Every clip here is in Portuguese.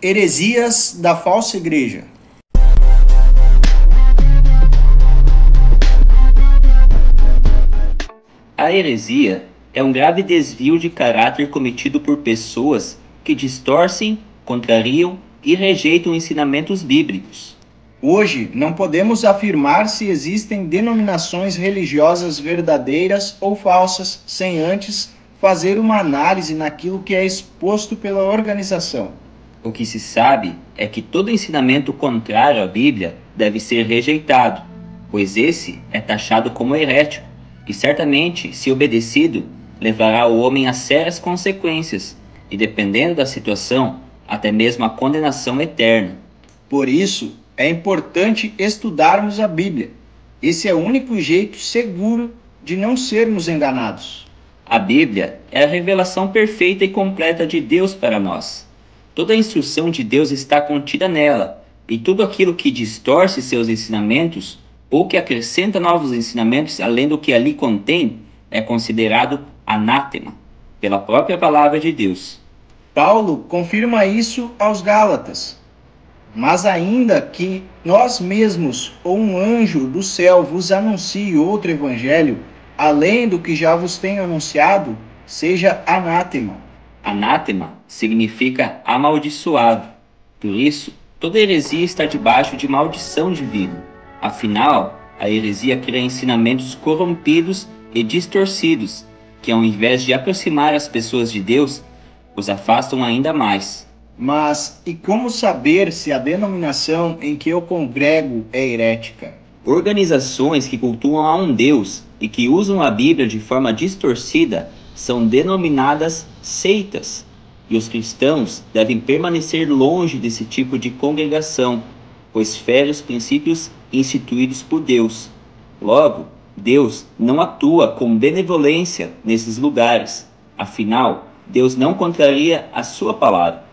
Heresias da falsa igreja. A heresia é um grave desvio de caráter cometido por pessoas que distorcem, contrariam e rejeitam ensinamentos bíblicos. Hoje, não podemos afirmar se existem denominações religiosas verdadeiras ou falsas sem antes fazer uma análise naquilo que é exposto pela organização. O que se sabe é que todo ensinamento contrário à Bíblia deve ser rejeitado, pois esse é taxado como herético e certamente, se obedecido, levará o homem a sérias consequências e, dependendo da situação, até mesmo a condenação eterna. Por isso, é importante estudarmos a Bíblia. Esse é o único jeito seguro de não sermos enganados. A Bíblia é a revelação perfeita e completa de Deus para nós. Toda a instrução de Deus está contida nela, e tudo aquilo que distorce seus ensinamentos ou que acrescenta novos ensinamentos além do que ali contém é considerado anátema pela própria palavra de Deus. Paulo confirma isso aos Gálatas. Mas ainda que nós mesmos ou um anjo do céu vos anuncie outro evangelho, além do que já vos tenho anunciado, seja anátema. Anátema significa amaldiçoado. Por isso, toda heresia está debaixo de maldição divina. Afinal, a heresia cria ensinamentos corrompidos e distorcidos, que ao invés de aproximar as pessoas de Deus, os afastam ainda mais. Mas e como saber se a denominação em que eu congrego é herética? Organizações que cultuam a um Deus e que usam a Bíblia de forma distorcida são denominadas seitas, e os cristãos devem permanecer longe desse tipo de congregação, pois fere os princípios instituídos por Deus. Logo, Deus não atua com benevolência nesses lugares. Afinal, Deus não contraria a sua palavra.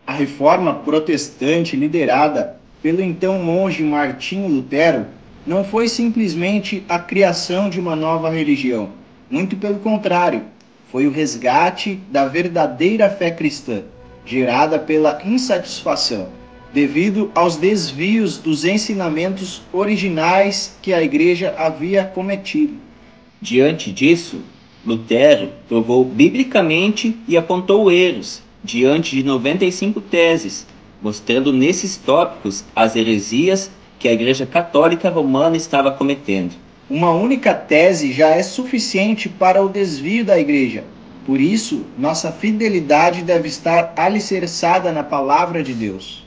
A reforma protestante liderada pelo então monge Martinho Lutero não foi simplesmente a criação de uma nova religião. Muito pelo contrário, foi o resgate da verdadeira fé cristã, gerada pela insatisfação, devido aos desvios dos ensinamentos originais que a igreja havia cometido. Diante disso, Lutero provou biblicamente e apontou erros diante de 95 teses, mostrando nesses tópicos as heresias que a Igreja Católica Romana estava cometendo. Uma única tese já é suficiente para o desvio da igreja. Por isso, nossa fidelidade deve estar alicerçada na palavra de Deus.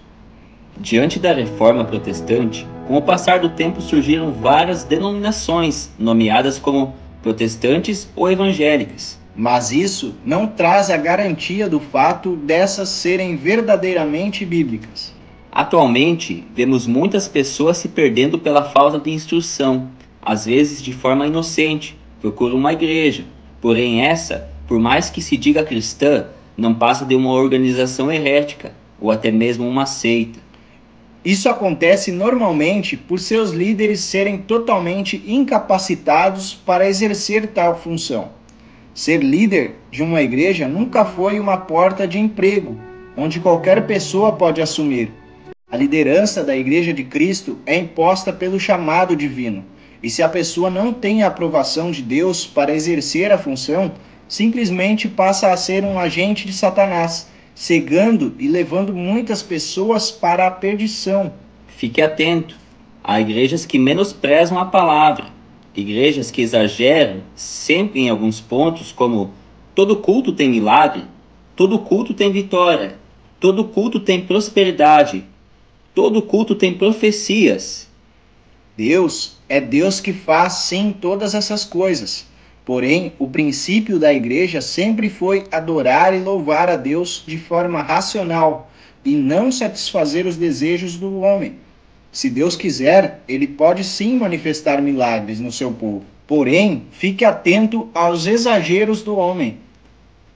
Diante da reforma protestante, com o passar do tempo surgiram várias denominações, nomeadas como protestantes ou evangélicas. Mas isso não traz a garantia do fato dessas serem verdadeiramente bíblicas. Atualmente, vemos muitas pessoas se perdendo pela falta de instrução. Às vezes, de forma inocente, procuram uma igreja. Porém, essa, por mais que se diga cristã, não passa de uma organização herética ou até mesmo uma seita. Isso acontece normalmente por seus líderes serem totalmente incapacitados para exercer tal função. Ser líder de uma igreja nunca foi uma porta de emprego, onde qualquer pessoa pode assumir. A liderança da Igreja de Cristo é imposta pelo chamado divino. E se a pessoa não tem a aprovação de Deus para exercer a função, simplesmente passa a ser um agente de Satanás, cegando e levando muitas pessoas para a perdição. Fique atento. Há igrejas que menosprezam a palavra, igrejas que exageram sempre em alguns pontos, como todo culto tem milagre, todo culto tem vitória, todo culto tem prosperidade, todo culto tem profecias. Deus é Deus que faz sim todas essas coisas. Porém, o princípio da igreja sempre foi adorar e louvar a Deus de forma racional e não satisfazer os desejos do homem. Se Deus quiser, ele pode sim manifestar milagres no seu povo. Porém, fique atento aos exageros do homem.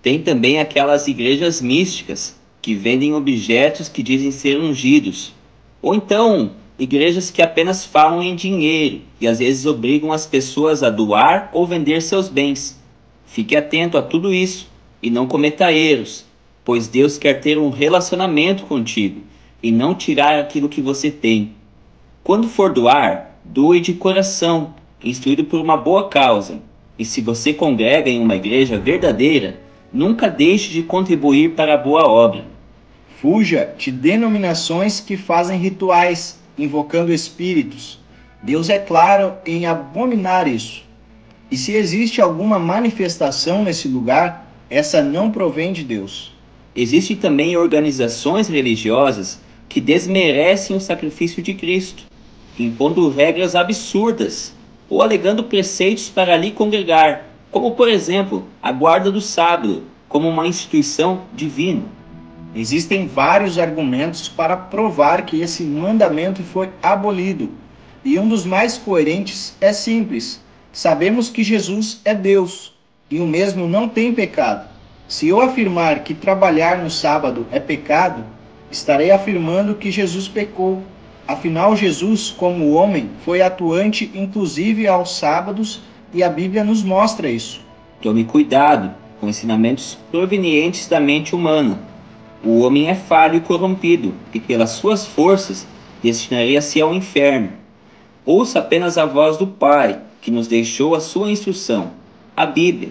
Tem também aquelas igrejas místicas que vendem objetos que dizem ser ungidos. Ou então, igrejas que apenas falam em dinheiro e às vezes obrigam as pessoas a doar ou vender seus bens. Fique atento a tudo isso e não cometa erros. pois Deus quer ter um relacionamento contigo e não tirar aquilo que você tem. Quando for doar, doe de coração, instruído por uma boa causa. E se você congrega em uma igreja verdadeira, nunca deixe de contribuir para a boa obra. Fuja de denominações que fazem rituais, invocando espíritos. Deus é claro em abominar isso. E se existe alguma manifestação nesse lugar, essa não provém de Deus. Existem também organizações religiosas que desmerecem o sacrifício de Cristo, impondo regras absurdas ou alegando preceitos para ali congregar, como por exemplo a guarda do sábado, como uma instituição divina. Existem vários argumentos para provar que esse mandamento foi abolido, e um dos mais coerentes é simples. Sabemos que Jesus é Deus, e o mesmo não tem pecado. Se eu afirmar que trabalhar no sábado é pecado, estarei afirmando que Jesus pecou. Afinal, Jesus, como homem, foi atuante inclusive aos sábados, e a Bíblia nos mostra isso. Tome cuidado com ensinamentos provenientes da mente humana. O homem é falho e corrompido, e pelas suas forças destinaria-se ao inferno. Ouça apenas a voz do Pai, que nos deixou a sua instrução, a Bíblia,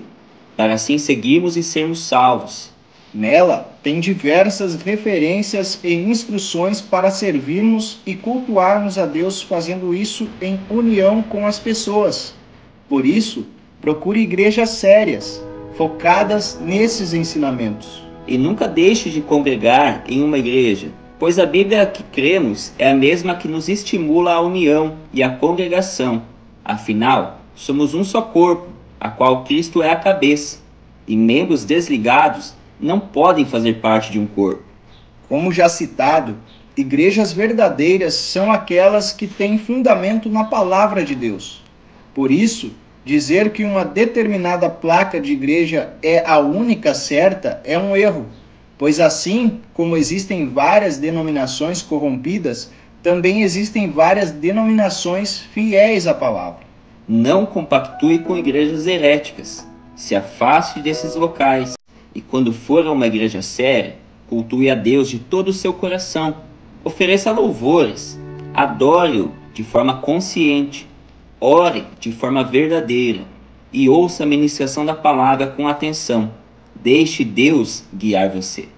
para assim seguirmos e sermos salvos. Nela tem diversas referências e instruções para servirmos e cultuarmos a Deus, fazendo isso em união com as pessoas. Por isso, procure igrejas sérias, focadas nesses ensinamentos. E nunca deixe de congregar em uma igreja, pois a Bíblia que cremos é a mesma que nos estimula à união e à congregação. Afinal, somos um só corpo, a qual Cristo é a cabeça, e membros desligados não podem fazer parte de um corpo. Como já citado, igrejas verdadeiras são aquelas que têm fundamento na palavra de Deus. Por isso, dizer que uma determinada placa de igreja é a única certa é um erro, pois assim como existem várias denominações corrompidas, também existem várias denominações fiéis à palavra. Não compactue com igrejas heréticas. Se afaste desses locais. E quando for a uma igreja séria, cultue a Deus de todo o seu coração. Ofereça louvores. Adore-o de forma consciente. Ore de forma verdadeira. E ouça a ministração da palavra com atenção. Deixe Deus guiar você.